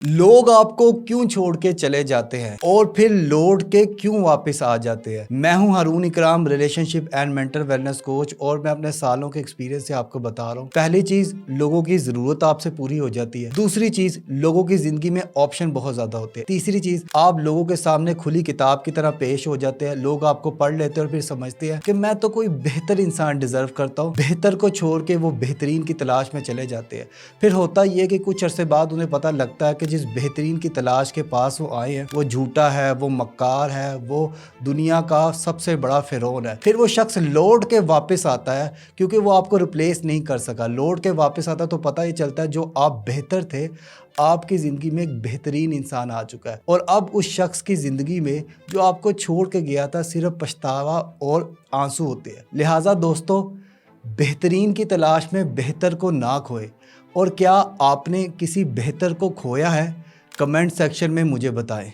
लोग आपको क्यों छोड़ के चले जाते हैं और फिर लौट के क्यों वापस आ जाते हैं। मैं हूं हारून इकराम, relationship and mental wellness coach, और मैं अपने सालों के एक्सपीरियंस से आपको बता रहा हूं। पहली चीज, लोगों की जरूरत आपसे पूरी हो जाती है। दूसरी चीज, लोगों की जिंदगी में ऑप्शन बहुत ज्यादा होते हैं। तीसरी चीज, आप लोगों के सामने खुली किताब की तरह पेश हो जाते हैं। लोग आपको पढ़ लेते हैं और फिर समझते हैं कि मैं तो कोई बेहतर इंसान डिजर्व करता हूँ। बेहतर को छोड़ के वो बेहतरीन की तलाश में चले जाते हैं। फिर होता ये कि कुछ अरसे बाद उन्हें पता लगता है कि जिस बेहतरीन की तलाश के पास वो आए हैं वो झूठा है, वो मक्कार है, वो दुनिया का सबसे बड़ा फिरौन है। फिर वो शख्स लौट के वापस आता है क्योंकि वो आपको रिप्लेस नहीं कर सका। लौट के वापस आता तो पता ही चलता है जो आप बेहतर थे, आपकी ज़िंदगी में एक बेहतरीन इंसान आ चुका है। और अब उस शख्स की ज़िंदगी में जो आपको छोड़ के गया था सिर्फ पछतावा और आंसू होते हैं। लिहाजा दोस्तों, बेहतरीन की तलाश में बेहतर को ना खोए। और क्या आपने किसी बेहतर को खोया है? कमेंट सेक्शन में मुझे बताएं।